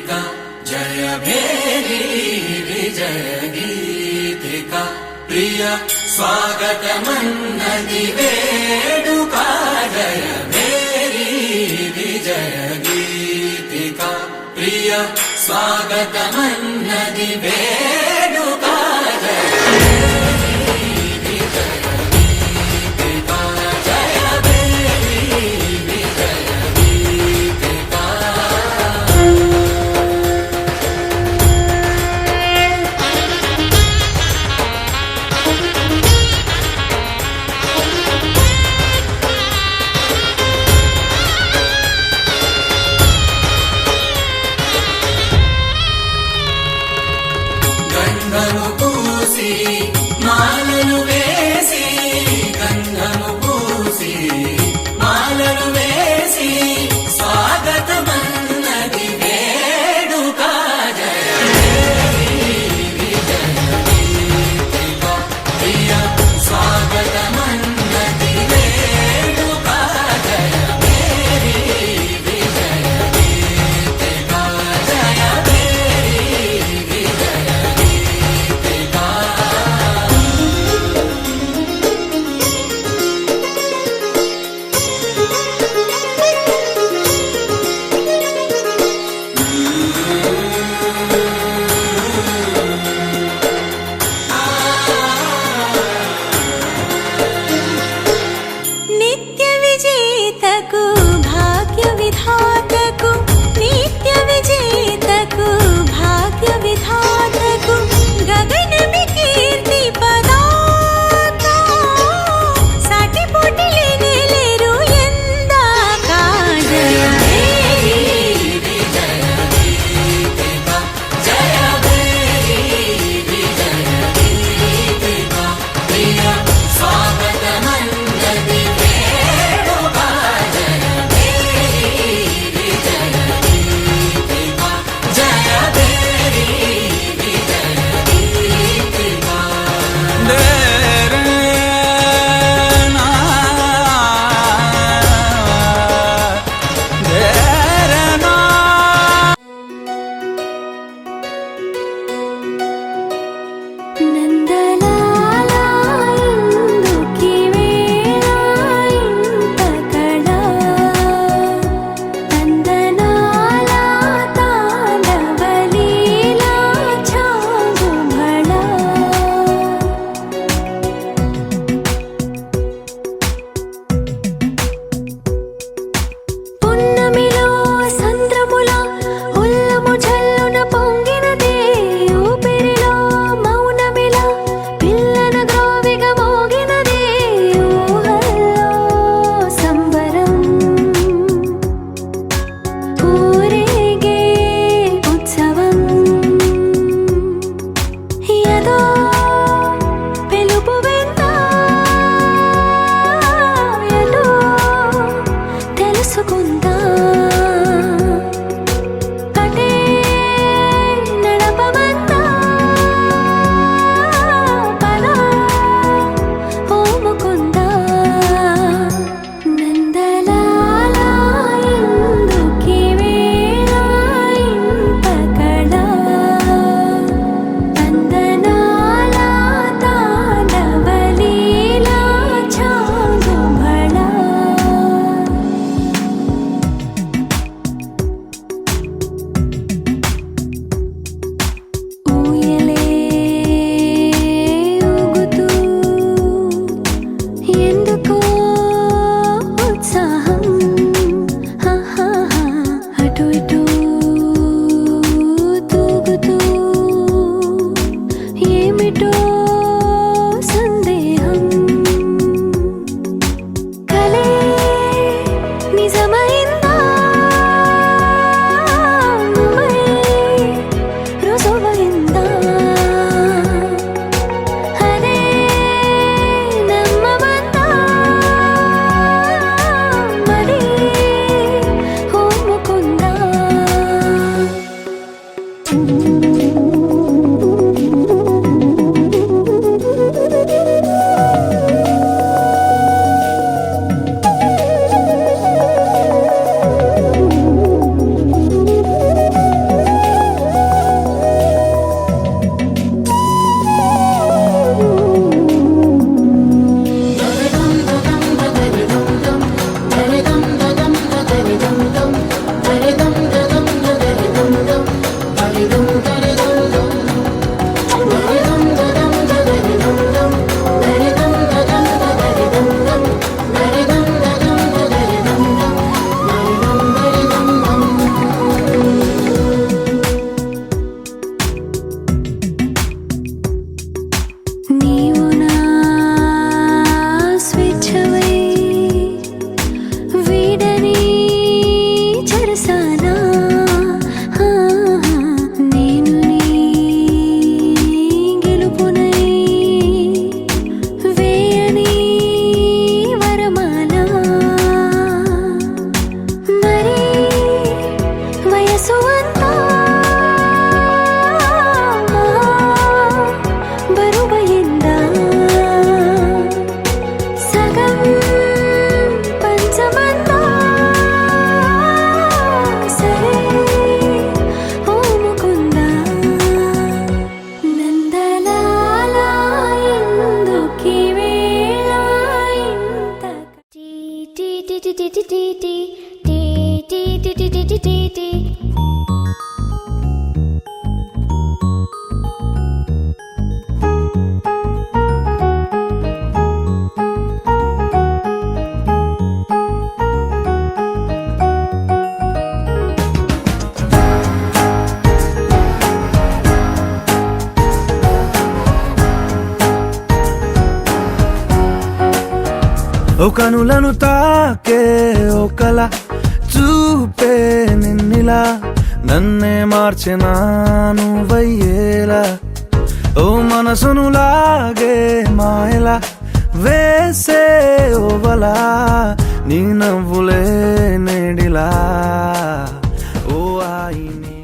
गीतिका जय भेरी विजय गीतिका प्रिय स्वागतमन्नति वेडुका जय भेरी विजय गीतिका प्रिय स्वागतमन्नति वेडुका जय ఓ కనులను తాకే ఒకలా చూపే నిన్నిలా నన్నే మార్చెనా నువ్వయ్యేలా ఓ మనసును లాగే మాయలా వేసే ఓవలా నీ నవ్వులే నేడిలా ఓ ఆయిని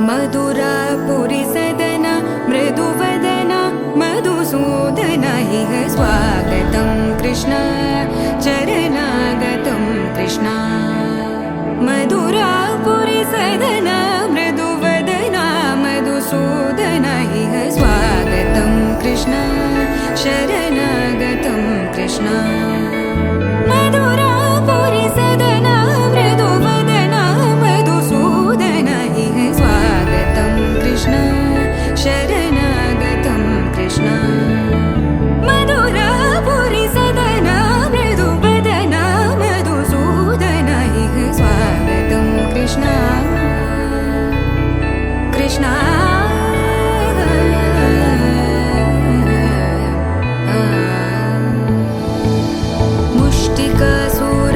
मधुरापुरी सदन मृदुवदन मधुसूदन इह स्वागतं कृष्ण चरणागतं कृष्ण मधुरापुरी सदन मृदुवदन मधुसूदन इह स्वागतं कृष्ण शरणागतं कृष्ण मधुरापुरी सदन मृदुवदन मधुसूदन इह स्वागतं कृष्ण शरणागतं कृष्ण मधुरापुरी सदन मृदुवदन मधुसूदन इह स्वागतं कृष्ण कृष्ण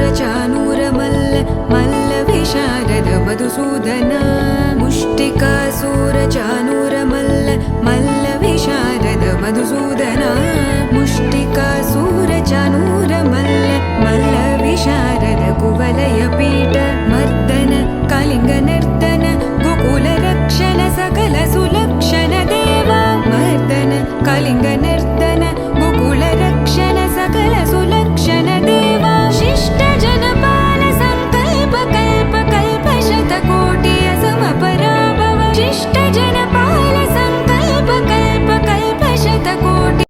मुष्टिकासूरचानूरमल्ल मल्लविशारद मधुसूदन मुष्टिकासूरचानूरमल्ल मल्लविशारद मधुसूदन मुष्टिकासूरचानूरमल्ल मल्लविशारद कुवलयपीठ मर्दन कलिङ्गनर्तन गोकुलरक्षण सकल सुलक्षण देवा मर्दन कलिङ्गनर्तन गोकुलरक्षण सकल सुलक्षण देवा शिष्ट जनपाल संकल्प कल्प कल्प शतकोटि असमपराभव शिष्ट जनपाल संकल्प कल्प कल्प शतकोटि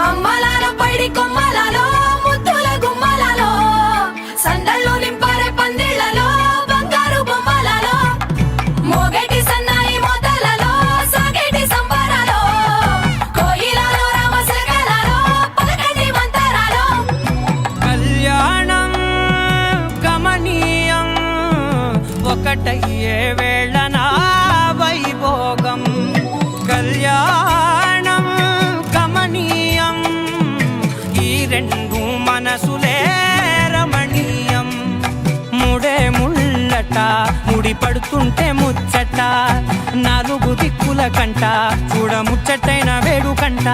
అమ్మలాలో పైడి కొమ్మలాలో ముద్దుల గుమ్మలాలో సందళ్ళు నింపారే పందిళ్లలో బంగారు బొమ్మలాలో మోగేటి సన్నాయి మోతలలో సాగేటి సంబరాలో కోయిలలో రామశకలలో పలకటి మంతరాలో కళ్యాణం గమనీయం ఒకటయ్యే వేళనా వైభోగం కళ్యాణం గమనీయం ఈ రెండు మనసులే రమణీయం ముడే ముళ్ళట ముడి పడుతుంటే ముచ్చట నాలుగు దిక్కుల కంట చూడ ముచ్చటైన వేడుకంట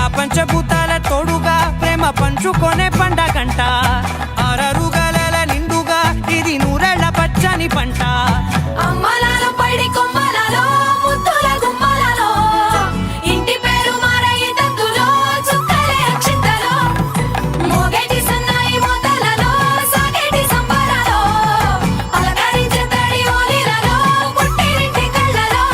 ఆ పంచభూతాల తోడుగా ప్రేమ పంచుకొనే పండగంట అరరుగలల నిండుగా ఇది నూరెళ్ళ పచ్చని పంట అమ్మలాలో పైడి కొమ్మలాలో ముద్దుల గుమ్మలాలో ఇంటి పేరు మారయి తంతులో చుక్కలే అక్షింతలో మోగేటి సన్నాయి మోతలలో సాగేటి సంబరాలో అలకరించే తడి ఓలిలలో పుట్టినింటి కళ్ళలో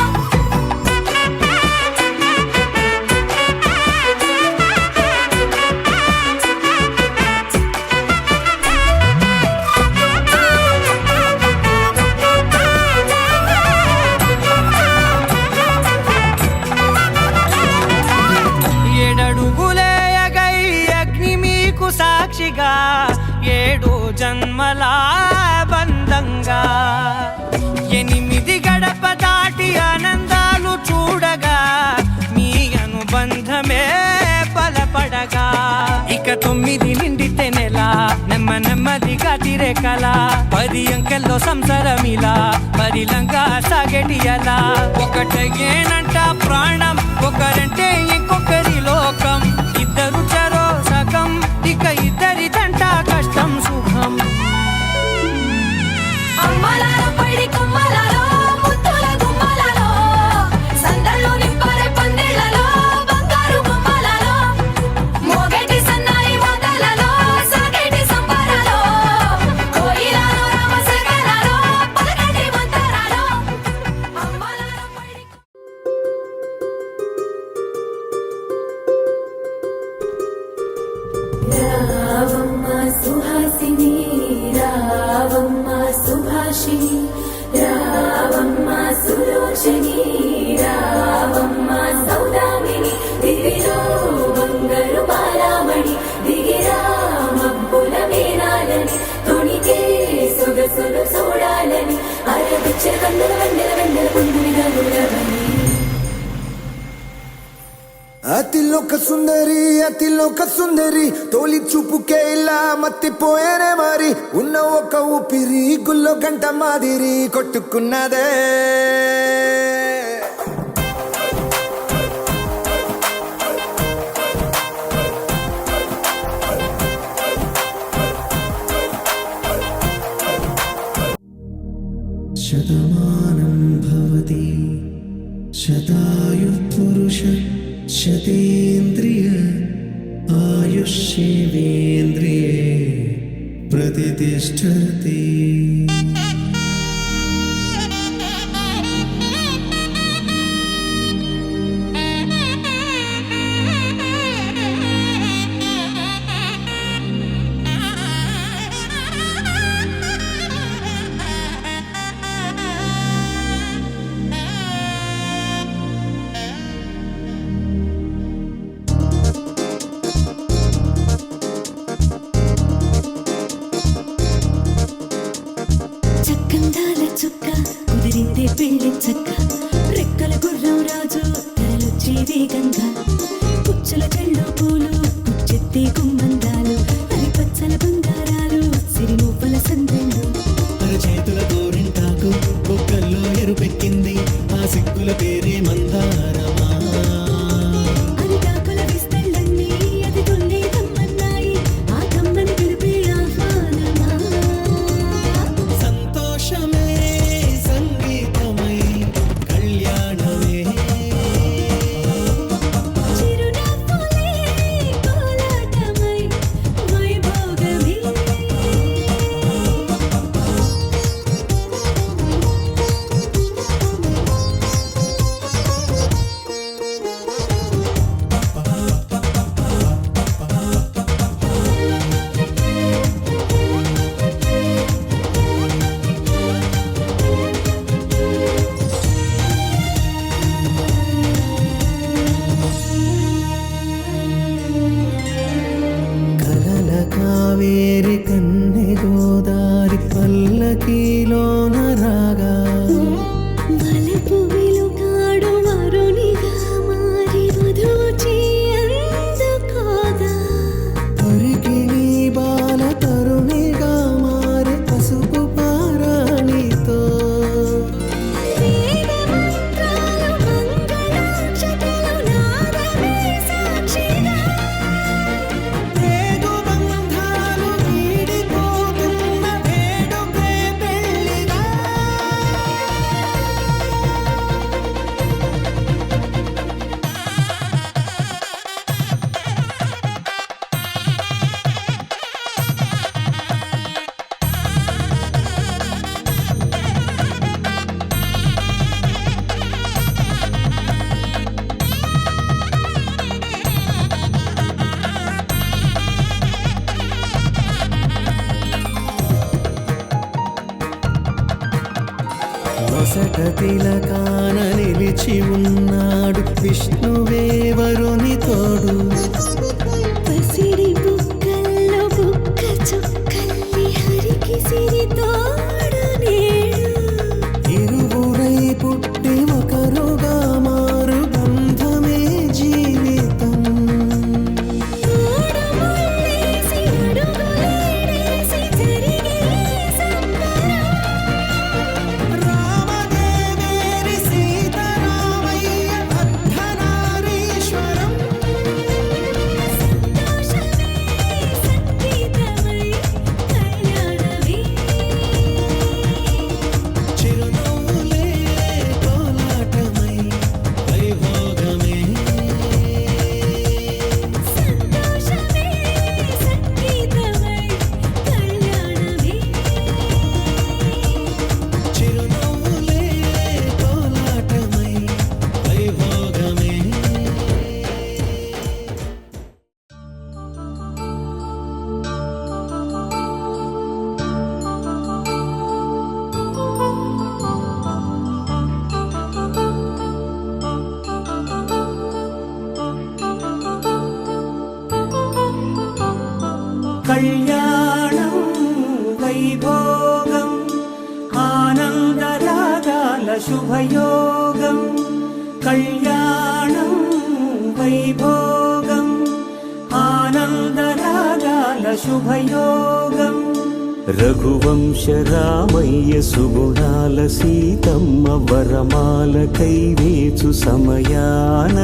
ఏడడుగులేయగై అగ్ని మీకు సాక్షిగా ఏడు జన్మల బంధంగా ఎనిమిది గడప దాటి ఆనందాలు చూడగా మీ అనుబంధమే బలపడగా ఇక 9 నిండితే నెల నెమ్మదిగా గతిరే కల 10 అంకెల్లో సంసారమిలా పరిలంగా సాగేటియలా ఒకటేనంట ప్రాణం ఒకరంటే ఇంకొకరి లోకం ఇద్దరు చరో సగం ఇక ఇద్దరిదంట కష్టం సుఖం అమ్మలాలో పడి కొమ్మలాలో ముత్తుల గుమ్మలాలో సందళ్ళు నింపరే పందిళ్ళలో బంగారు బొమ్మలాలో మోగేటి సన్నాయి మోతలలో సాగేటి సంబరాలో కోయిలాలో రామశకరాలో పలకటి మంతరాలో అమ్మలాలో పడి రావమ్మ సుహాసిని రావమ్మ సుభాషిణి రావమ్మ సులోచని రావమ్మ సౌదామిని దివిలో బంగారు బాలామణి దిగిరా మబ్బుల మేనాలని తొణికే సొగసులు చూడాలని అరవిచ్చే వందల వందల వందల పుండునిగా గురవని అతిలోక సుందరి తోలి చూపుకే ఇలా మత్తిపోయేనే మరి ఉన్న ఒక ఊపిరి గుల్లో గంట మాదిరి కొట్టుకున్నదే శతమానం భవతి శతాయు పురుష శతేంద్రియ ఆయుష్యేంద్రియే ప్రతిష్టతి చక్కందాల చుక్క కుదిరిందే పెళ్లి చక్క రెక్కల గుర్రం రాజు తరలొచ్చే వేగంగా కుచ్చుల చెళ్ళు పూలు కుచ్చెత్తే గుమ్మందాలు అరి పచ్చల బంగారాలు సిరిమూపల సందెళ్ళు చేతుల గోరింటాకు బొక్కల్లో ఎరుపెక్కింది ఆ సిగ్గుల పేరే మందారమా అరిటాకుల విస్తళ్ళన్నీ అది కొన్నే కమ్మన్నాయి ఆ కమ్మని పిలిపే ఆహ్వానమా సంతోషమే సంగీతమై కళ్యాణమే చిరునవ్వులే కోలాటమై వైభోగమే కలల కావేరి కన్నె గోదారి పల్లకీలోన రాగా వలపు వెలుగాడు వరునిగా మారి వధూచి అందుకోగా తొరికి నీ బాల తరుణిగా మారి పసుపు పారాణితో వేద మంత్రాలు మంగళాక్షతలు నాదమే సాక్షిగా రేగు బంధాలు వీడిపోతున్న వేడుకే పెళ్లిగా వసట తిలకాన నిలిచి ఉన్నాడు విష్ణువే వరుని తోడు పసిడి బుక్కల్లో బుక్క చుక్కల్లి హరికి సిరి తోడు నేడు ఇరువురై పుట్టి ఒకరుగా మారు బంధమే జీవితం తోడు ముళ్ళేసి అడుగులేసి జరిగే కళ్యాణం వైభోగం ఆనందరాగాల శుభయోగం కళ్యాణం వైభోగం ఆనందరాగాల శుభయోగం రఘువంశ రామయ్య సుగుణాల సీతమ్మ వరమాల కైవేచు సమయాన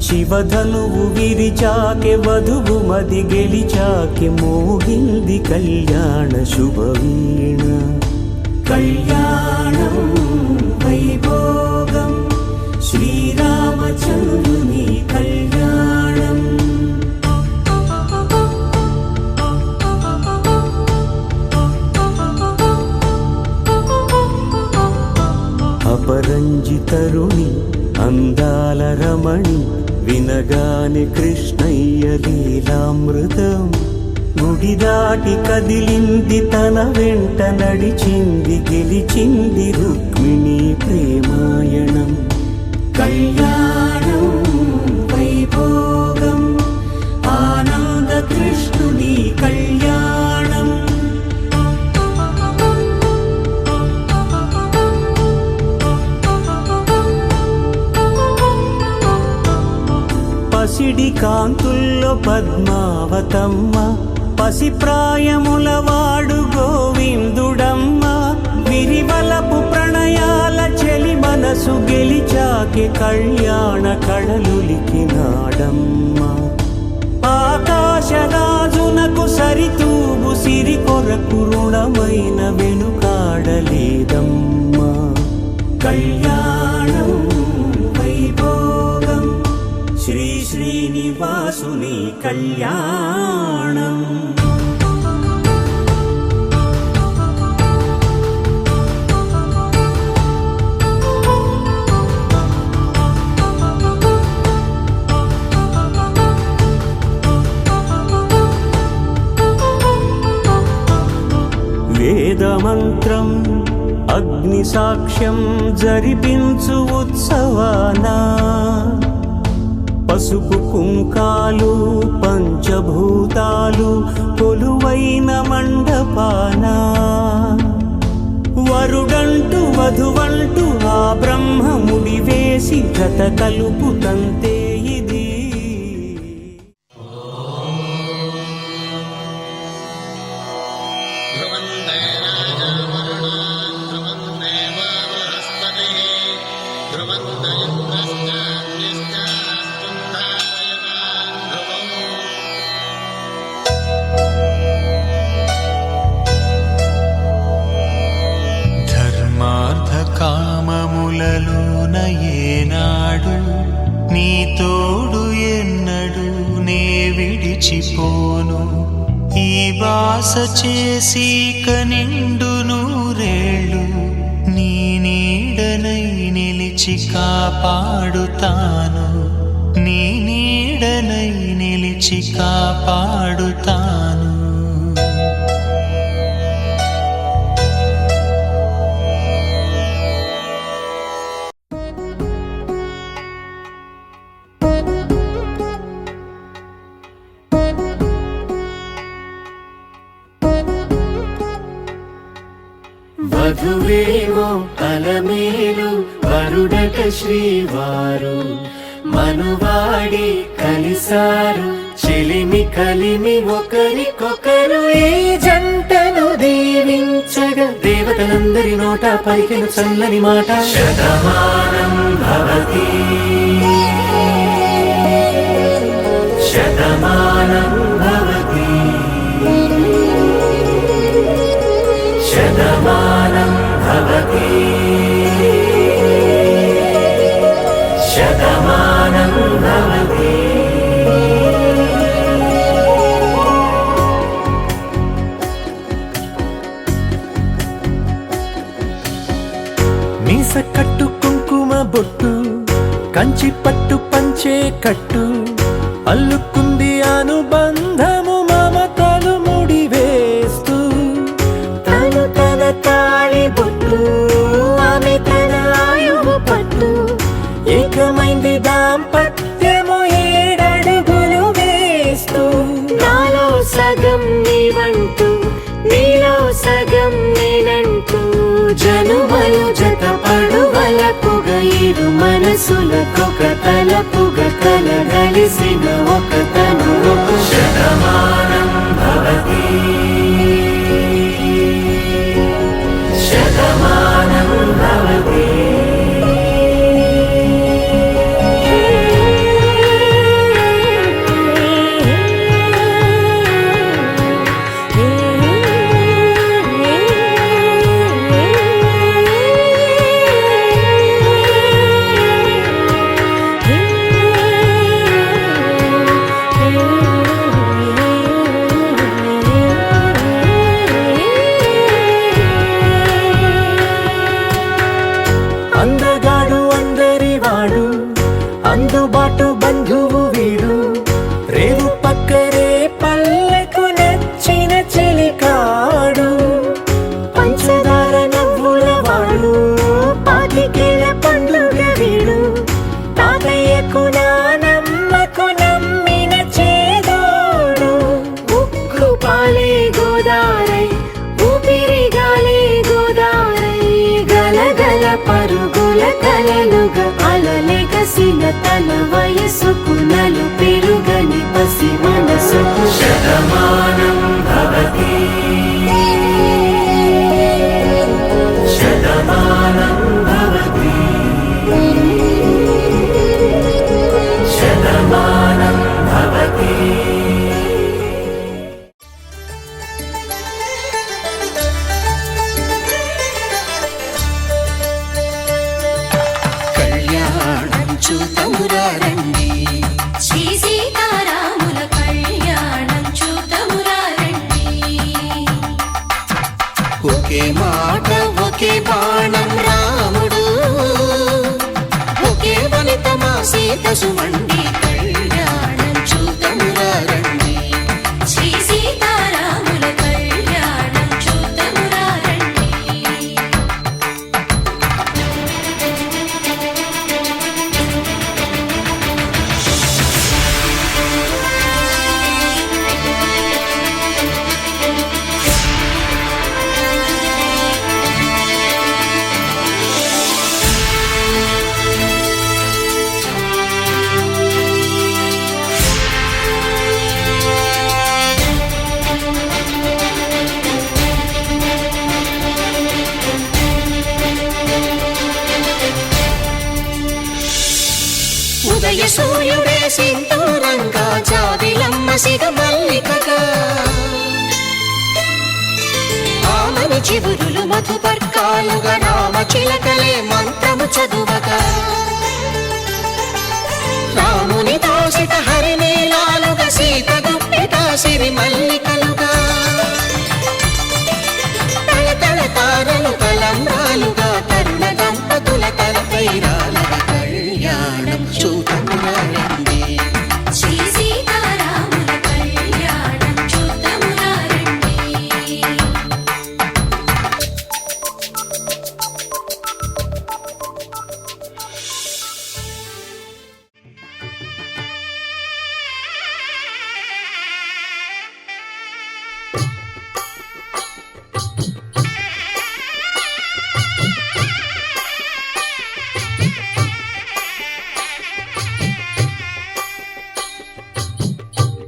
శివధనువు విరిచాకె వధువు మది గెలిచాకె మోగింది కళ్యాణ శుభవీణ కళ్యాణం వైభోగం శ్రీరామచంద్రుని కళ్యాణం అపరంజి తరుణి అందాల రమణి వినగాని కృష్ణయ్య లీలామృతం గుడి దాటి కదిలింది తన వెంట నడిచింది గెలిచింది రుక్మిణి ప్రేమాయణం కళ్యాణం వైభోగం ఆనంద కృష్ణుని కళ్యాణం పసిడి కాంతుల్లో పద్మావతమ్మ పసిప్రాయముల వాడు గోవిందుడమ్మ విరివలపు ప్రణయాల చెలి మనసు గెలిచాకే కళ్యాణ కళలులికినాడమ్మ ఆకాశరాజునకు సరితూగు సిరి కొరకు రుణమైన వెనుకాడలేదమ్మా కళ్యాణం వైభోగం శ్రీ శ్రీనివాసుని కళ్యాణం వేదమంత్రం అగ్ని సాక్ష్యం జరిపించు ఉత్సవానా పసుపు కుంకాలు పంచభూతాలు కొలువైన మండపాన వరుడంటూ వధువంటూ ఆ బ్రహ్మముడి వేసి గత కలుపుతంతే ఇది కామములలోన ఏనాడు నీ తోడు ఎన్నడు నే విడిచిపోను ఈ బాస చేసి కనిండు నూరేళ్ళు నీ నీడనై నిలిచి కాపాడుతాను నీ నీడనై నిలిచి కాపాడుతాను వధువేమో అలమేలు వరుడట శ్రీవారు మనువాడి కలిసారు చెలిమి కలిమి ఒకరికొకరు ఈ జంటను దీవించగా దేవతలందరి నోట పలికిన చల్లని మాట శతమానం భవతి శతమానం భవతి శతమానం భవతి శతమానం భవతి మీస కట్టు కుంకుమ బొట్టు కంచి పట్టు పంచే కట్టు అల్లుకుంది అనుబంధము మమతలు ముడివేస్తూ తను తన తాళి బొట్టు ఆమె తన ఆయువు పట్టు ఏకమైంది దాంపత్యము 7 అడుగులు వేస్తూ నాలో సగం జన్మలు జత పడువలపుగ ఇరు మనసులకొక తలపుగ కలగలిసిన ఒక తను శతమానం భవతి శతమానం భవతి అందగాడు అందరివాడు అందుబాటు బంధువు వీడు రేవు పక్కరే పల్లెకు నచ్చిన చెలికాడు పంచదార నవ్వుల వాడు పాతికేల పండుగ వీడు తాతయ్యకు నానమ్మకు నమ్మిన చేదోడు ఉక్కు పాలే గోదారై ఊపిరి గాలే గోదారై గలగల పరుగుల కలలుగా అలలెగసిన తన వయసుకు నలు పెరుగని పసి మనసుకు శతమానం భవతి శతమానం భవతి శతమానం భవతి కళ్యాణం చూతమురారండి శ్రీ సీతారాముల కళ్యాణం చూతమురారండి ఒకే మాట ఒకే బాణం రాముడు ఒకే వనిత మా సీత సుమండి కళ్యాణం చూతమురారండి శ్రీ సీతారాముల కళ్యాణం చూతమురారండి ఉదయ సూర్యుడే సింధూరంగా జాబిలమ్మ సిగ మల్లికగా ఆమని చివురులు మధుపర్కాలుగా రామ చిలకలే మంత్రము చదువగా రాముని దోసిట హరినీలాలుగా సీత గుప్పిట సిరి మల్లికలుగా తల తల తారలు తలంబ్రాలుగా తరుణ దంపతుల తలపైరాలగా కళ్యాణం చూతమురారండి శ్రీ సీతారాముల కళ్యాణం చూతమురారండి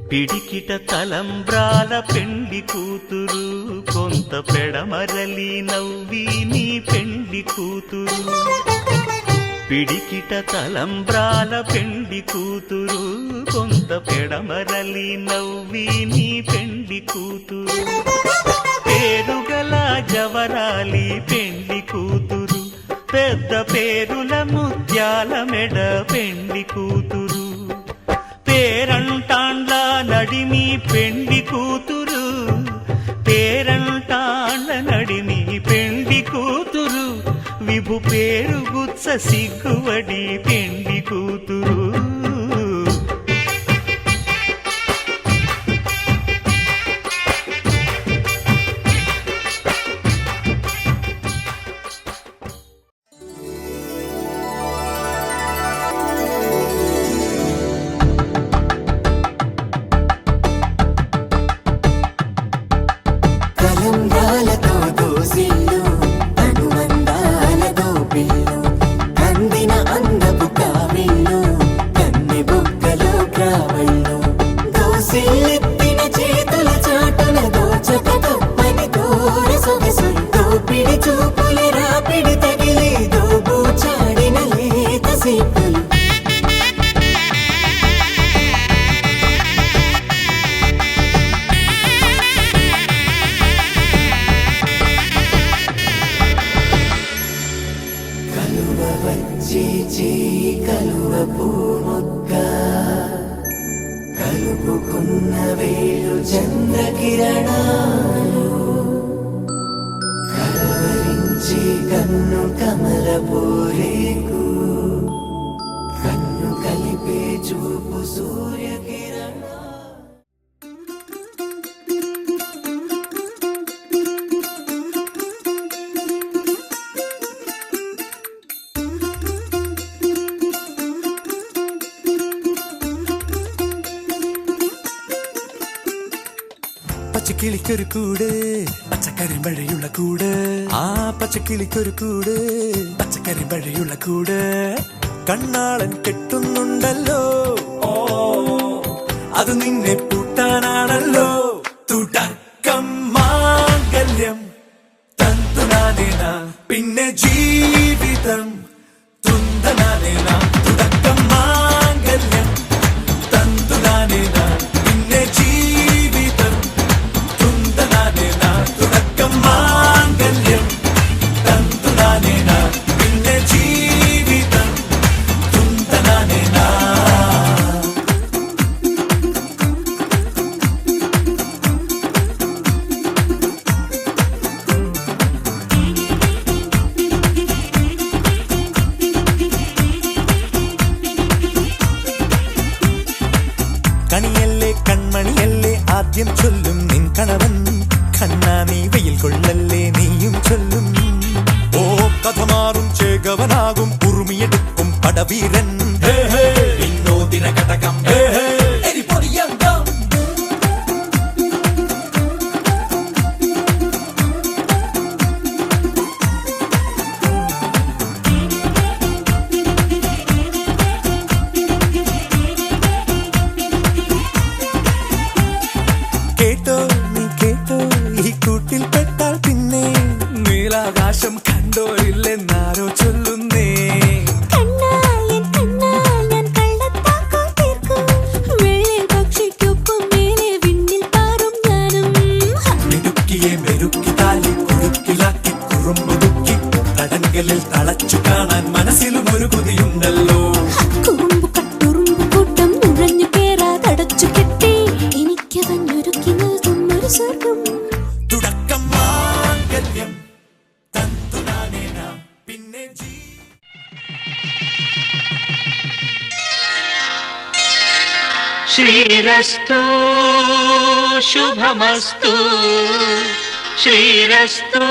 పిడికిట తలంబ్రాల పెండి కూతురు కొంత పెడమరలి నవ్వి నీ పెండి కూతురు పిడికిట తలంబ్రాల పెండి కూతురు కొంత పెడమరలి నవ్వి నీ పెండి కూతురు పేరుగల జవరాలి పెండి కూతురు పెద్ద పేరుల ముత్యాల మెడ పెండి కూతురు పేరంటాండ్ల నడిమి పెండి కూతురు పేరంటాండ్ల నడిమి పెండి కూతురు విభు పేరు గుత్స సిగ్గువడి పెండి కూతురు తలంబ్రాలతో దోసిల్లు అనుబంధాల ఎల్లెత్తిన చేతుల చాటున దోచక తప్పని దూర సొగసు దోపిడి చూపుల రాపిడి తగిలి దోబూచాడిన లేత సీపులు కలువ వచ్చి కలువ పూముక్క కలుపుకున్న వేలు చంద్రకిరణాలు కలవరించి కన్ను కమల పూరేకు కన్ను కలిపే చూపు సూర్యకిరణ പച്ചക്കിളിക്കൊരു കൂട് പച്ചക്കരിമ്പഴയുള്ള കൂട് ആ പച്ചക്കിളിക്കൊരു കൂട് പച്ചക്കരിമ്പഴയുള്ള കൂട് കണ്ണാളൻ കെട്ടുന്നുണ്ടല്ലോ ഓ അത് നിന്നെ പൂട്ടാനാണല്ലോ തുടക്കം മാംഗല്യം തന്തുനാനേന പിന്നെ ജീവിതം തുന്തനാനേന തുടക്കം മാംഗല്യം തന്തുനാനേന പിന്നെ ജീവിതം തുന്തനാനേന തുടക്കം മാംഗല്യം തന്തുനാനേന പിന്നെ ജീവിതം തുന്തനാനേന കണിയല്ലേ കൺമണിയല്ലേ ആദ്യം ചൊല്ലും നിൻ കണവൻ കണ്ണാ നീ വെയിൽ കൊള്ളല്ലേ നീയും ചൊല്ലും ഓ കഥ മാറും ചേകവനാകും ഉറുമിയെടുക്കും പടവീരൻ വിനോദിന ഘടകം എരിപൊടിയങ്കം കേട്ടോ നീ കേട്ടോ ഈ കൂട്ടിൽ പെട്ടാൽ പിന്നെ നീലാകാശം കണ്ടോരില്ലെന്നാരോ ചൊല്ലുന്നേ മിടുക്കിയെ മെരുക്കി താലി കുടുക്കിലാക്കി കുറുമ്പുതുക്കി തടങ്കലിൽ തളച്ചു കാണാൻ മനസ്സിലും ഒരു കൊതിയുണ്ടല്ലോ തുടക്കം മാംഗല്യം തന്തുനാനേന പിന്നെ శ్రీరస్తు శుభమస్తు శ్రీరస్తు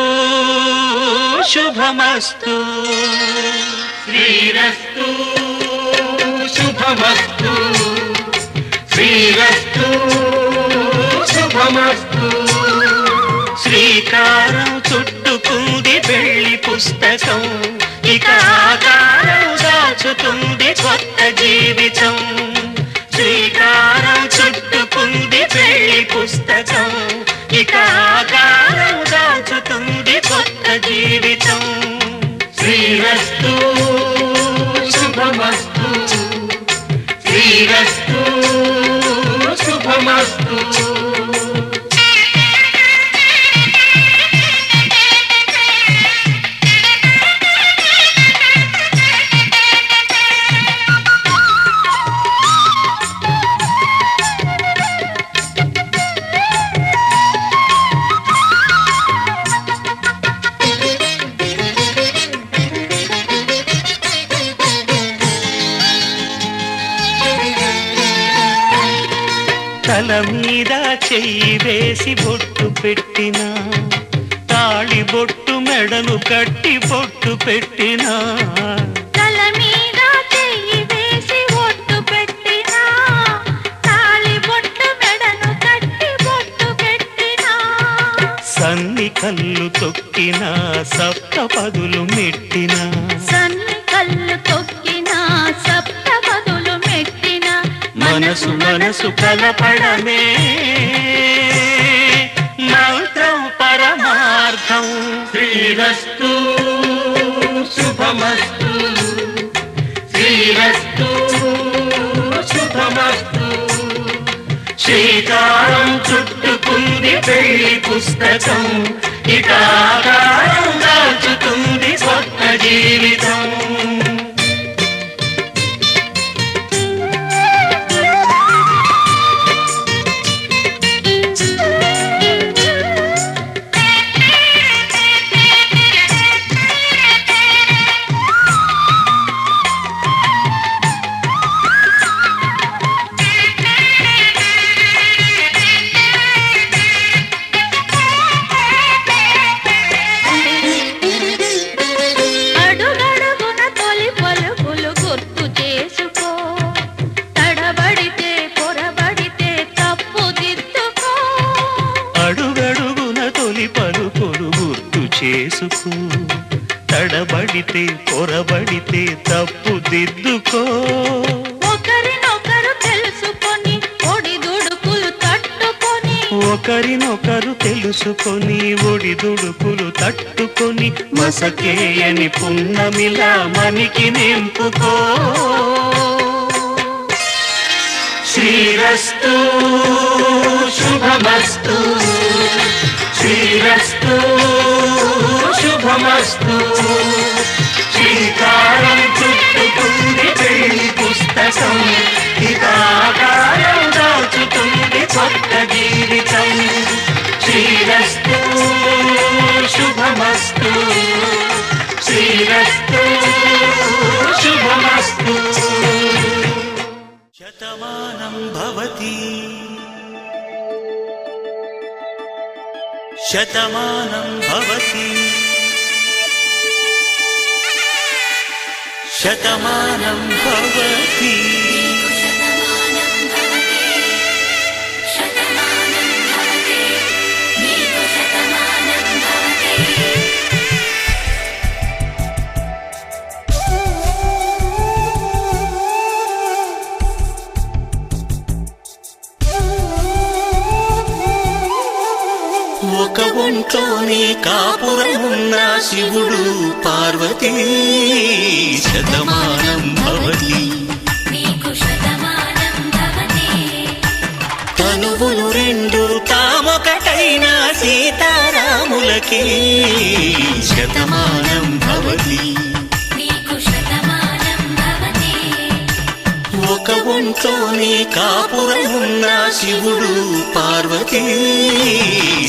శుభమస్తు శ్రీరస్తు శుభమస్తు శ్రీరస్తు శుభమస్తు శ్రీకారం చుట్టుకుంది పెళ్లి పుస్తకం ఇక ఆకారం దాచుతుంది కొత్త జీవితం శ్రీకారం చుట్టుకుంది పెళ్లి పుస్తకం ఇక ఆకారం దాచుతుంది కొత్త జీవితం శ్రీరస్తు శుభమస్తు శ్రీరస్తు శుభమస్తు తల మీద చెయ్యి వేసి బొట్టు పెట్టినా తాళి బొట్టు మెడను కట్టి బొట్టు పెట్టినా తల మీద చెయ్యి వేసి బొట్టు పెట్టినా తాళి బొట్టు మెడను కట్టి బొట్టు పెట్టినా సన్ని కళ్ళు తొక్కినా సప్త పదులు మెట్టినా సన్ని కళ్ళు తొక్కినా సప్త పదులు మెట్టినా మన మనసు మనసు కలపడమే మంత్రం పరమార్థం. శ్రీరస్తు శుభమస్తు, శ్రీరస్తు శుభమస్తు. శ్రీకారం చుట్టుకుంది పెళ్లి పుస్తకం, ఇక ఆకారం దాచుతుంది కొత్త జీవితం. తడబడితే పొరబడితే తప్పు దిద్దుకో. ఒకరినొకరు తెలుసుకొని ఒడిదుడుకులు తట్టుకొని, ఒకరినొకరు తెలుసుకొని ఒడిదుడుకులు తట్టుకొని మసకేయని పున్నమిలా మనికి నింపుకో. శ్రీరస్తు శుభమస్తు, శ్రీరస్తు శుభమస్తు. శ్రీకారం చుట్టుకుంది పెళ్లి పుస్తకం, ఇక ఆకారం దాచుతుంది కొత్త జీవితం. శ్రీరస్తు శుభమస్తు, శ్రీరస్తు శుభమస్తు. శతమానం భవతి శతమానం భవతి శతమానం భవతి. ఒక ఒంట్లోనే కాపురమున్న శివుడు పార్వతీ శతమానం భవతి. తనువులు రెండు తామొకటైన సీతారాములకి శతమానం భవతి. ఒక ఒంట్లోనే కాపురమున్న శివుడు పార్వతీ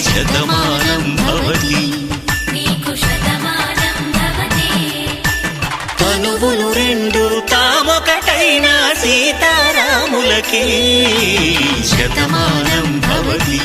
శతమానం భవతి. తనువులు రెండు తామొకటైన సీతారాములకి శతమానం భవతి.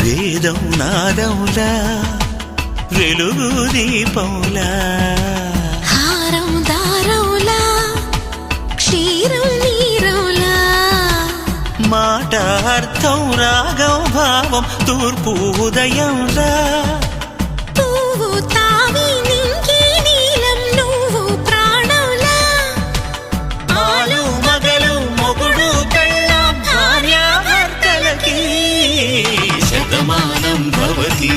వేదం నాదములా వెలుగు దీపములా, హారం దారములా క్షీరం నీరములా, మాట అర్థం రాగం భావం తూర్పు ఉదయంలా, పువ్వు తావి నింగి నీలం నువ్వు ప్రాణంలా, ఆలు మగలు మొగుడు పెళ్ళాం భార్యాభర్తలకి శతమానం భవతి.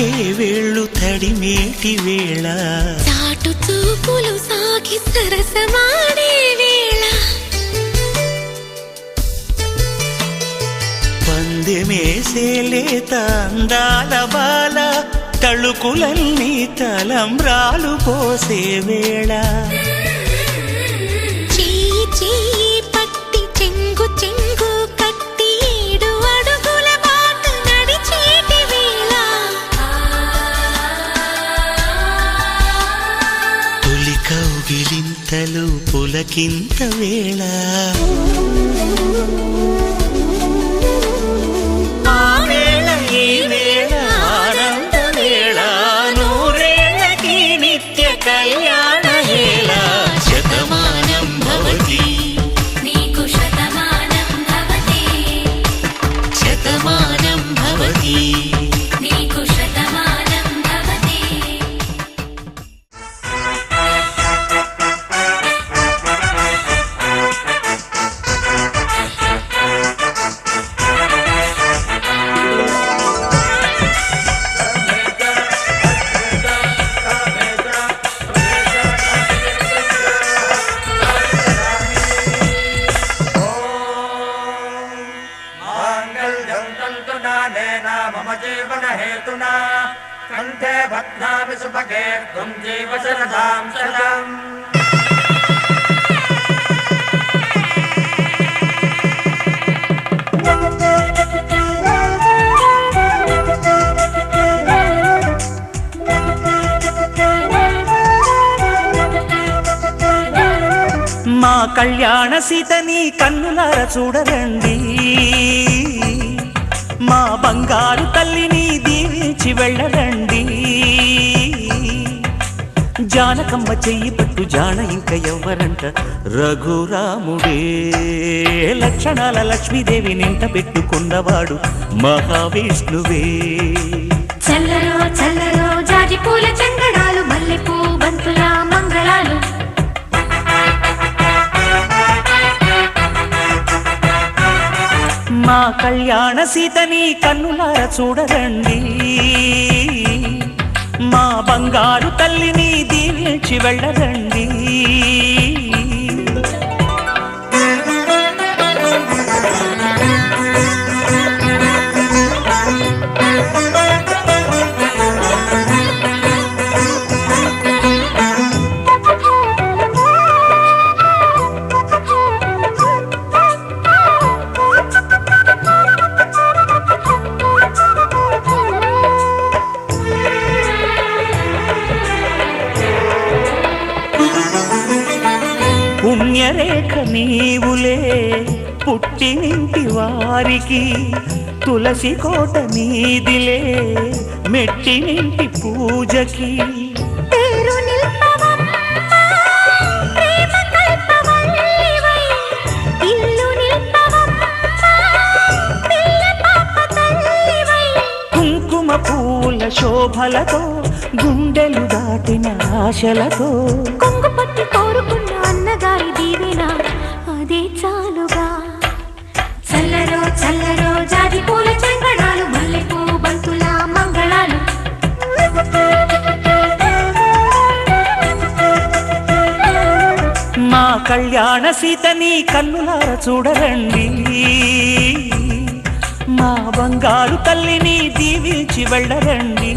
తాకే వేళ్ళు తడిమేటి వేళ చాటు చూపులు సాగి సరసమాడే వేళ పందెమేసేలేత అందాల బాల తళుకులన్నీ తలంబ్రాలు పోసే వేళ చెయ్యి చెయ్యి పట్టి చెంగు చెంగు కట్టి 7 అడుగుల బాట నడిచేటి వేళ తొలి కౌగిలింతలు పులకింత వేళ ఆ వేళ ఈ వేళ ఆనంద వేళ నూరేళ్ళకి నిత్య కళ్యాణ వేళ శతమానం భవతి నీకు శతమానం భవతి శతమానం భవతి నీకు శతమానం భవతి మాంగళ్యం తంతునానేన మమ జీవన హేతునా కంఠే బధ్నామి సుభగే త్వం జీవ శరదాం శతం. మా కళ్యాణ సీతని కన్నులార చూడరండి మా బంగారు తల్లిని దీవించి వెళ్ళరండి జానకమ్మ చెయ్యి పట్టు జాన ఇంక ఎవ్వరంట రఘురాముడే లక్షణాల లక్ష్మీదేవి నింట పెట్టుకున్నవాడు మహావిష్ణువే చల్లరో చల్లరో జాజి పూల చందనాలు మల్లెపూ బంతుల మంగళాలు మా కళ్యాణ సీతని కన్నులార చూడరండి మా బంగారు తల్లిని దీవించి వెళ్ళరండి పుణ్యరేఖ నీవులే పుట్టినింటి వారికి తులసి కోట నీదిలే మెట్టినింటి పూజకి పేరు నిల్పవమ్మా ప్రేమ కల్పవల్లివై ఇల్లు నిల్పవమ్మా పిల్ల పాప తల్లివై కుంకుమ పూల శోభలతో గుండెలు దాటిన ఆశలతో కొంగు పట్టి కోరుకున్న అన్నగారి దీవెన అదే చాలుగా చల్లరో చల్లరో జాజి పూల చంగడాలు మల్లెపూ బంతుల మంగళాలు మా కళ్యాణ సీతని కన్నులార చూడరండి మా బంగారు తల్లిని దీవించి వెళ్ళరండి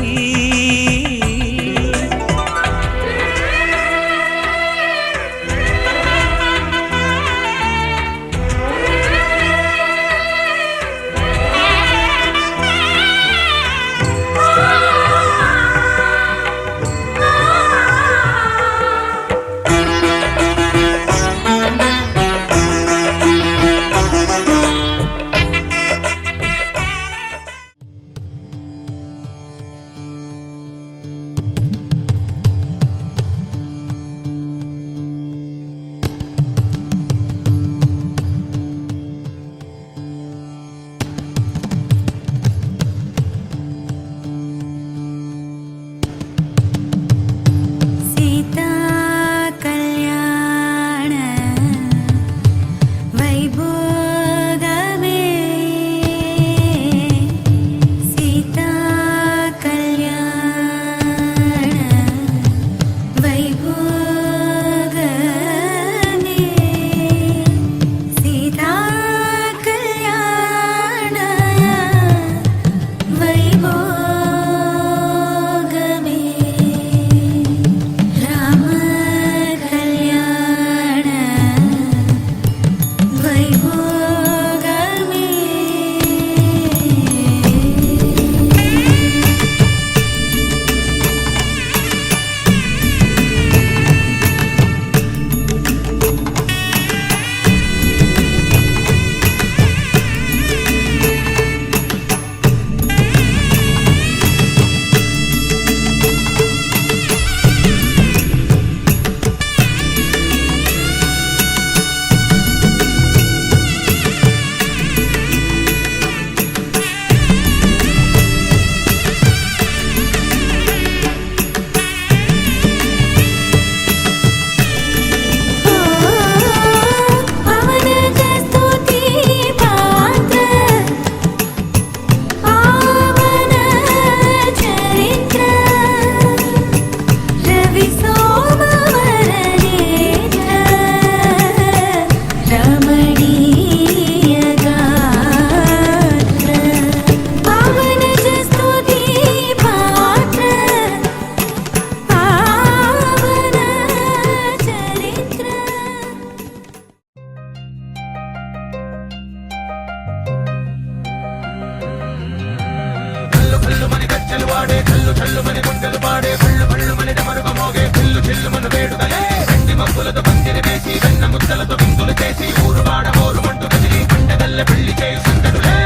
గజ్జలు వాడే చల్లు చల్లు మని గుండెలు పాడే పళ్ళు పళ్ళు మని డమరుగ మోగే చిల్లు చిల్లు మన వేడుకలే వెండి మబ్బులతో పందిరి వేసి వెన్న ముద్దలతో విందులు చేసి ఊరు వాడ మోరు మంటు కదిలి పండగల్లె పెళ్లి చేయు సందడులే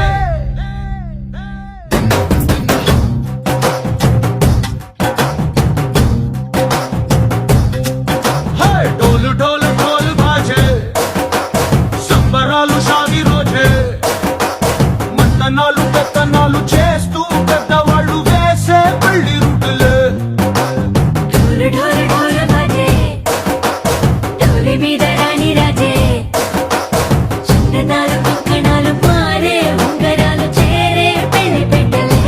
డోలు డోలు ఢోలు బాజే సంబరాలు షాది రోజే మన్ననాలు పెత్తనాలు చేస్తూ పెద్దవాళ్ళు వేసే పెళ్లి రూటులే ఢోలు ఢోలు ఢోలు బాజే ఢోలి మీద రాణి రాజే చందనాలు కంకణాలు మారే ఉంగరాలు చేరే పెళ్లి పెట్టలే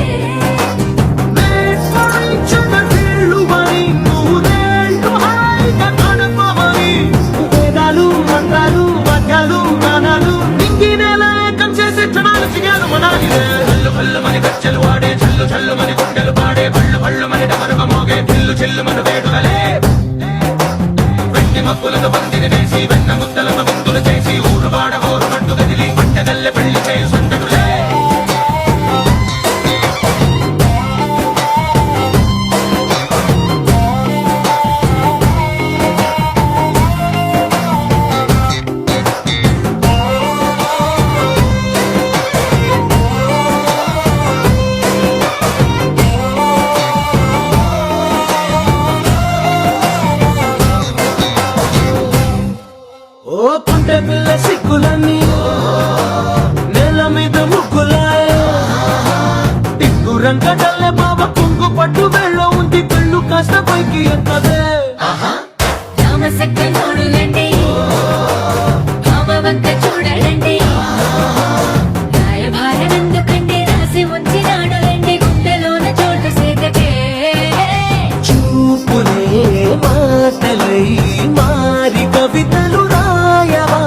చెమటేళ్ళు మని నూరేళ్ళు హాయిగా గడపమని వేదాలు మంత్రాలు వాద్యాలు గానాలు నింగినేల ఏకం చేసే క్షణాలు చిగాలు మనాలిలే చల్లు పళ్ళు మని గజ్జలు వాడే చల్లు చల్లు మని గుండెలు పాడే పళ్ళు పళ్ళు మని డమరుగ మోగే చిల్లు చిల్లు మన వేడుకలే వెండి మబ్బులతో పందిరి వేసి వెన్న ముద్దలతో విందులు చేసి ఊరు వాడ ఊరు మంటు కదిలి పంటగల్లె పెళ్లి చేయు సందడులే ఓ పుంటె పిల్ల సిక్కులన్నీ నేల మీద ముగ్గులాయ టిక్కు రంగడల్లె బాబా కుంగు పట్టు వెళ్ళ ఉంది కళ్ళు కాస్త పైకి ఎత్తదే రామసక్క నోడులండి కామవంక చూడలండి రాయభారం ఎందుకండి రాసి ఉంచినాడులండి గుండెలోన చోటు సేదకే చూపులే మాటలై మారి కవితలు రాయవా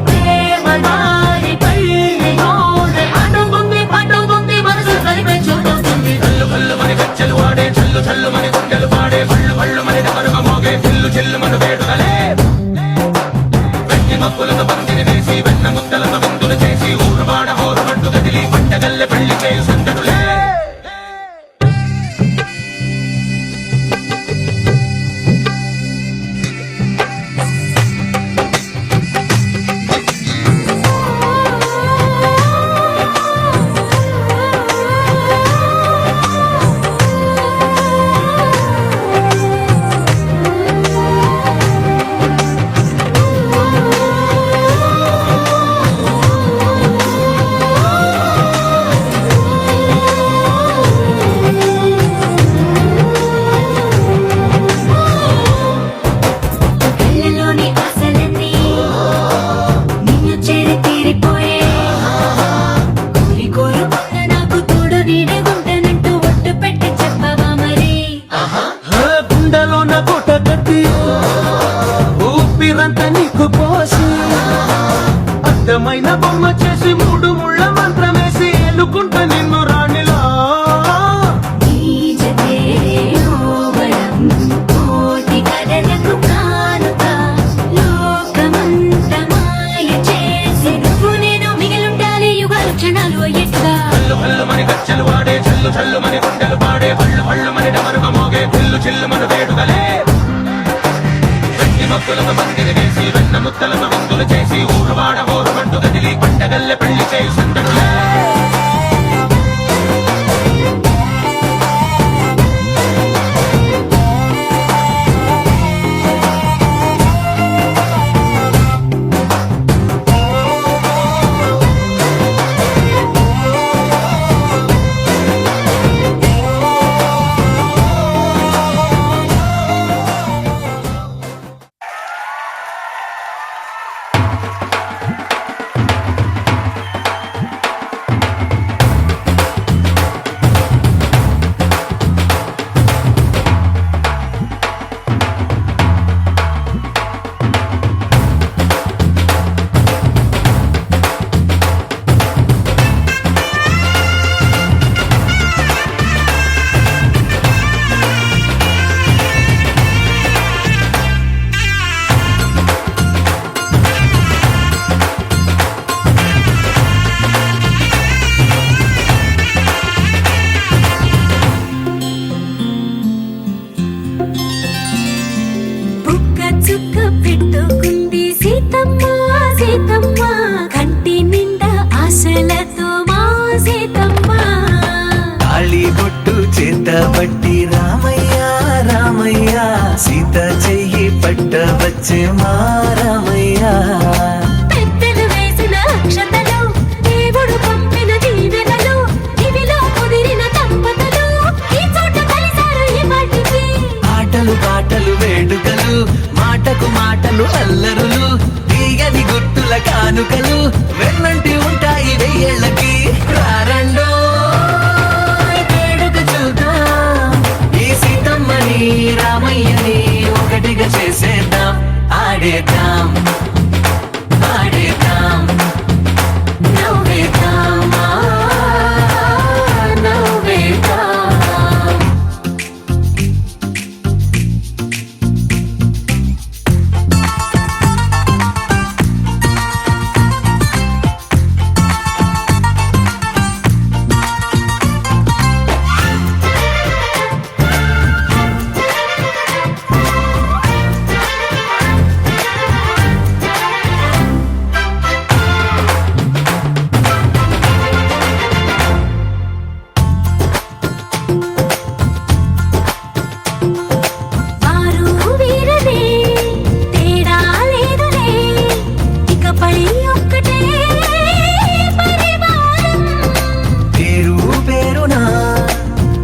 ప్రేమ నారి పల్లి నోడు అడుగుంది పట్టుకుంది మనసు కలిపే చూడుతుంది చల్లు కళ్ళు మని గజ్జలు వాడే చల్లు చల్లు మని గుండెలు పాడే పళ్ళు పళ్ళు మని డమరుగ మోగే చిల్లు చిల్లు మన వేడుకలే వెండి మబ్బులతో పందిరి వేసి వెన్న ముద్దలతో విందులు చేసి ఊరు వాడ ఊరు మంటు కదిలి పంటగల్లె పెళ్లి చేయు సందడులే కళ్ళలోని ఆశలన్నీ నిన్ను చేరి తీరిపోయే కోరి కోరుకున్న నాకు తోడు నీడే ఉంటానంటూ ఒట్టు పెట్టి చెప్పవా మరి గుండెలోన గుట్ట కట్టి ఊపిరంతా నీకు పోసి అర్థమైన బొమ్మ చేసి మూడు ముళ్ళ మంత్రమేసి ఎన్నుకుంటా నిన్ను రాణిలా నీ జతే ఓవడం కోటి కలలకు కానుక లోకమంత మాయ చేసి నువ్వు నేను మిగిలుండాలి యుగాలు క్షణాలు ఎట్లా చల్లు పళ్ళు మని గజ్జలు వాడే చల్లు చల్లు మని గుండెలు పాడే పళ్ళు పళ్ళు మని డమరుగ మోగే చిల్లు చిల్లు మన వేడుకలే వెండి మబ్బులతో పందిరి వేసి వెన్న ముద్దలతో విందులు చేసి ఊరు వాడ ఊరు మంటు కదిలి పంటగల్లె పెళ్లి చేయు సందడులే కానుకలు వెన్నంటి ఉంటాయి వెయ్యేళ్ళకి రారండో వేడుక చూద్దాం ఈ సీతమ్మని రామయ్యని ఒకటిగా చేసేద్దాం ఆడేద్దాం ఆడేద్దాం నవ్వేద్దాం నవ్వేద్దాం వారు వీరనే తేడా లేదులే ఇకపై ఒక్కటే పరివారం పేరు పేరున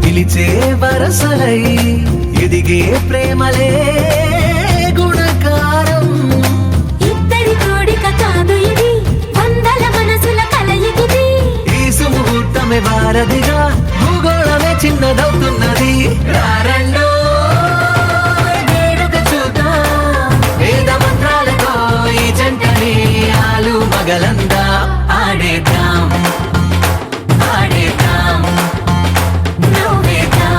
పిలిచే వరసలై ఎదిగే ప్రేమలే గుణకారం ఇద్దరి కోడిక కాదు ఇది వందల మనసుల కలయికిది ఈ సుముహూర్తమే వారధిగా భూగోళమే చిన్నదవుతున్నది రారండో వేడుక చూద్దాం వేద మంత్రాలతో ఈ జంటని ఆలు మగలందా ఆడేద్దాం ఆడేద్దాం నవ్వేద్దాం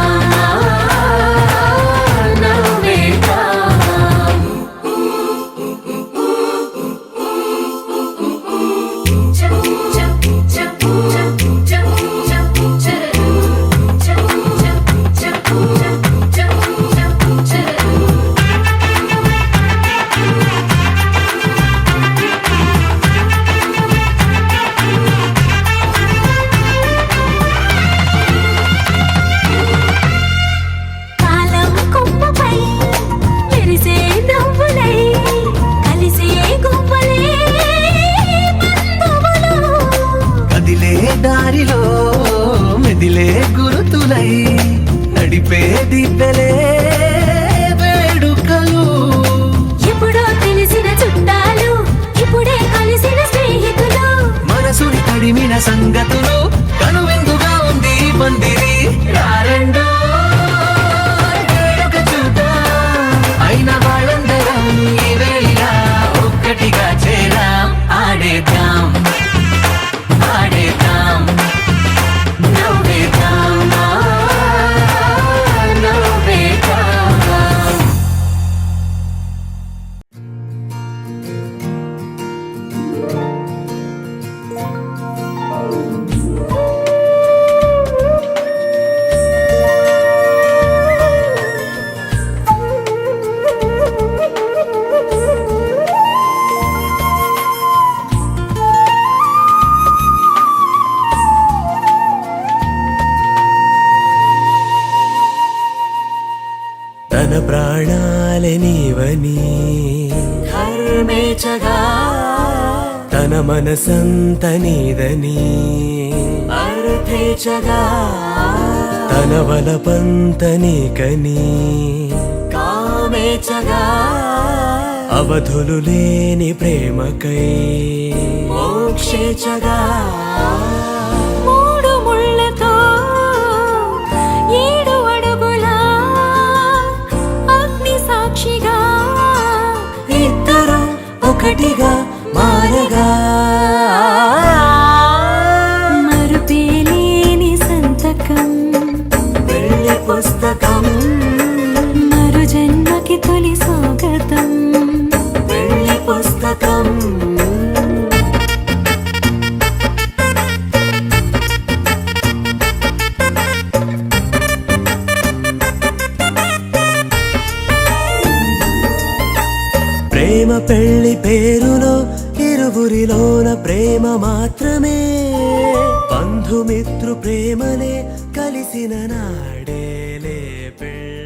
నవ్వేద్దాం కాలం కొమ్మపై మెరిసే నవ్వులై కలిసే గువ్వలే బంధువులు కదిలే దారిలో మెదిలే గురుతులై నడిపే దిబ్బెలే వేడుకలు ఎప్పుడో తెలిసిన చుట్టాలు ఇప్పుడే కలిసిన స్నేహితులు మనసుని తడిమిన సంగతులు కనువిందుగా ఉంది ఈ పందిరి రారండో వేడుక చూద్దాం అయిన వాళ్ళందరం ఈ వేళ ఒక్కటిగా చేరాం ఆడేద్దాం ఆడేద్దాం నవ్వేద్దాం నవ్వేద్దాం తన ప్రాణాలే నీవని హర్మేచగా తన మనసంత నీదని అర్థేచగా తన వలపంత నీకని కామేచగా అవధులు లేని ప్రేమకై మోక్షేచగా మూడు ముళ్ళతో 7 అడుగుల అగ్ని సాక్షిగా ఇద్దరు ఒకటిగా మారగా మరుపేలేని సంతకం వెళ్ళి పుస్తకం మరు జన్మకి తొలి స్వాగతం వెళ్ళి పుస్తకం ప్రేమ పెళ్లి పేరులో ఇరువురిలోన ప్రేమ మాత్రమే బంధుమిత్రు ప్రేమలే కలిసిన నాడేలే పెళ్ళి